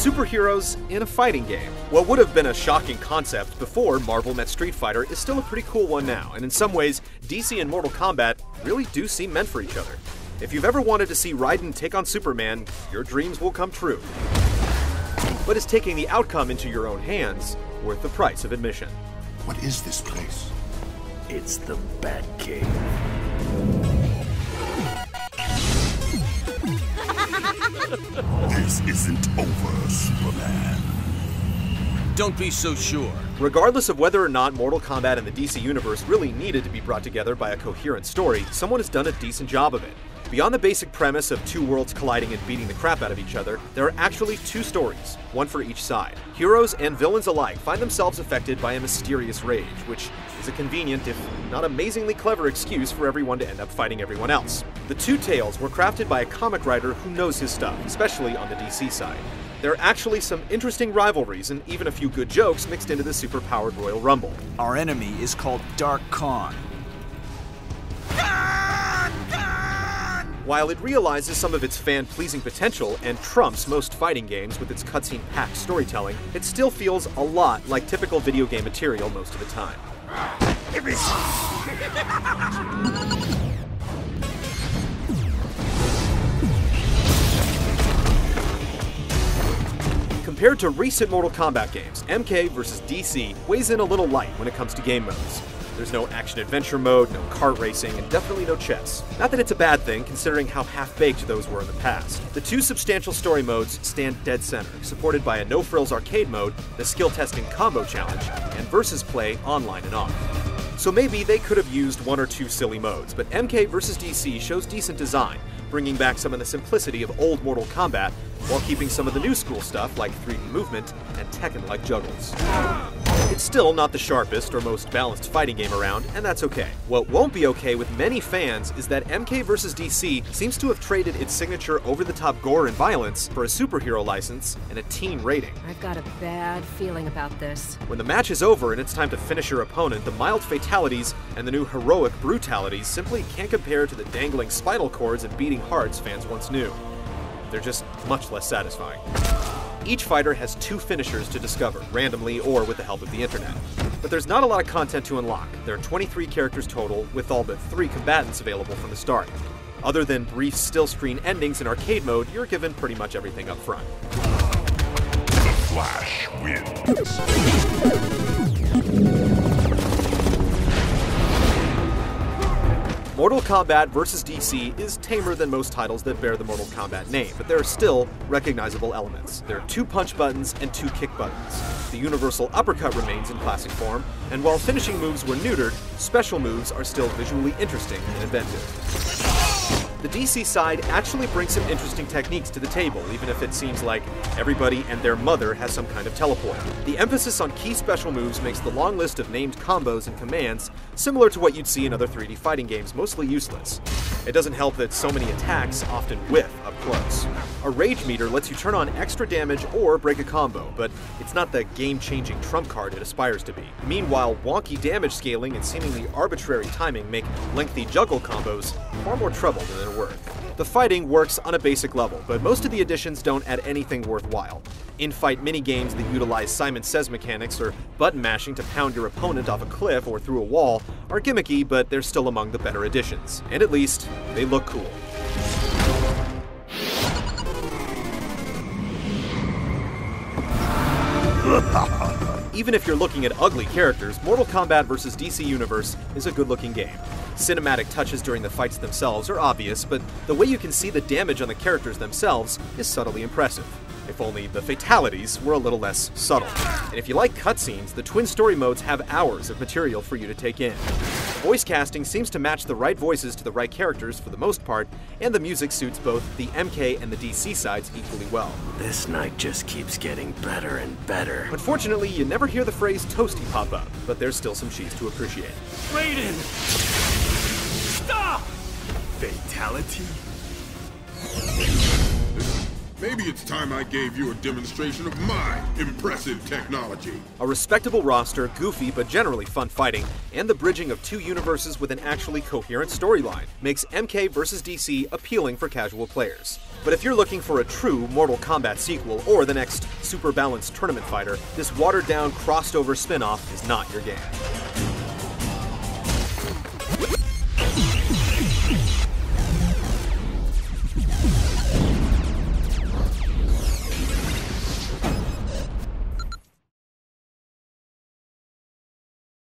Superheroes in a fighting game. What would have been a shocking concept before Marvel met Street Fighter is still a pretty cool one now, and in some ways, DC and Mortal Kombat really do seem meant for each other. If you've ever wanted to see Raiden take on Superman, your dreams will come true. But is taking the outcome into your own hands worth the price of admission? What is this place? It's the Batcave. This isn't over, Superman. Don't be so sure. Regardless of whether or not Mortal Kombat and the DC Universe really needed to be brought together by a coherent story, someone has done a decent job of it. Beyond the basic premise of two worlds colliding and beating the crap out of each other, there are actually two stories, one for each side. Heroes and villains alike find themselves affected by a mysterious rage, which is a convenient, if not amazingly clever excuse for everyone to end up fighting everyone else. The two tales were crafted by a comic writer who knows his stuff, especially on the DC side. There are actually some interesting rivalries and even a few good jokes mixed into the super-powered Royal Rumble. Our enemy is called Dark Khan. While it realizes some of its fan-pleasing potential and trumps most fighting games with its cutscene-packed storytelling, it still feels a lot like typical video game material most of the time. Compared to recent Mortal Kombat games, MK vs. DC weighs in a little light when it comes to game modes. There's no action-adventure mode, no kart racing, and definitely no chess. Not that it's a bad thing, considering how half-baked those were in the past. The two substantial story modes stand dead center, supported by a no-frills arcade mode, the skill-testing combo challenge, and versus play online and off. So maybe they could have used one or two silly modes, but MK vs. DC shows decent design, bringing back some of the simplicity of old Mortal Kombat, while keeping some of the new school stuff like 3D movement and Tekken-like juggles. It's still not the sharpest or most balanced fighting game around, and that's okay. What won't be okay with many fans is that MK vs. DC seems to have traded its signature over-the-top gore and violence for a superhero license and a teen rating. I've got a bad feeling about this. When the match is over and it's time to finish your opponent, the mild fatalities and the new heroic brutalities simply can't compare to the dangling spinal cords and beating hearts fans once knew. They're just much less satisfying. Each fighter has two finishers to discover, randomly or with the help of the internet. But there's not a lot of content to unlock. There are 23 characters total, with all but 3 combatants available from the start. Other than brief still-screen endings in arcade mode, you're given pretty much everything up front. The Flash wins. Mortal Kombat vs. DC is tamer than most titles that bear the Mortal Kombat name, but there are still recognizable elements. There are 2 punch buttons and 2 kick buttons. The universal uppercut remains in classic form, and while finishing moves were neutered, special moves are still visually interesting and inventive. The DC side actually brings some interesting techniques to the table, even if it seems like everybody and their mother has some kind of teleport. The emphasis on key special moves makes the long list of named combos and commands similar to what you'd see in other 3D fighting games mostly useless. It doesn't help that so many attacks often whiff up close. A rage meter lets you turn on extra damage or break a combo, but it's not the game-changing trump card it aspires to be. Meanwhile, wonky damage scaling and seemingly arbitrary timing make lengthy juggle combos far more trouble than they're worth. The fighting works on a basic level, but most of the additions don't add anything worthwhile. In-fight minigames that utilize Simon Says mechanics or button mashing to pound your opponent off a cliff or through a wall are gimmicky, but they're still among the better additions. And at least, they look cool. Even if you're looking at ugly characters, Mortal Kombat vs. DC Universe is a good-looking game. Cinematic touches during the fights themselves are obvious, but the way you can see the damage on the characters themselves is subtly impressive. If only the fatalities were a little less subtle. And if you like cutscenes, the twin story modes have hours of material for you to take in. Voice casting seems to match the right voices to the right characters for the most part, and the music suits both the MK and the DC sides equally well. This night just keeps getting better and better. Unfortunately, you never hear the phrase toasty pop up, but there's still some cheese to appreciate. Raiden! Stop! Fatality? Maybe Maybe it's time I gave you a demonstration of my impressive technology. A respectable roster, goofy but generally fun fighting, and the bridging of two universes with an actually coherent storyline makes MK vs. DC appealing for casual players. But if you're looking for a true Mortal Kombat sequel or the next super balanced tournament fighter, this watered-down, crossed-over spin-off is not your game.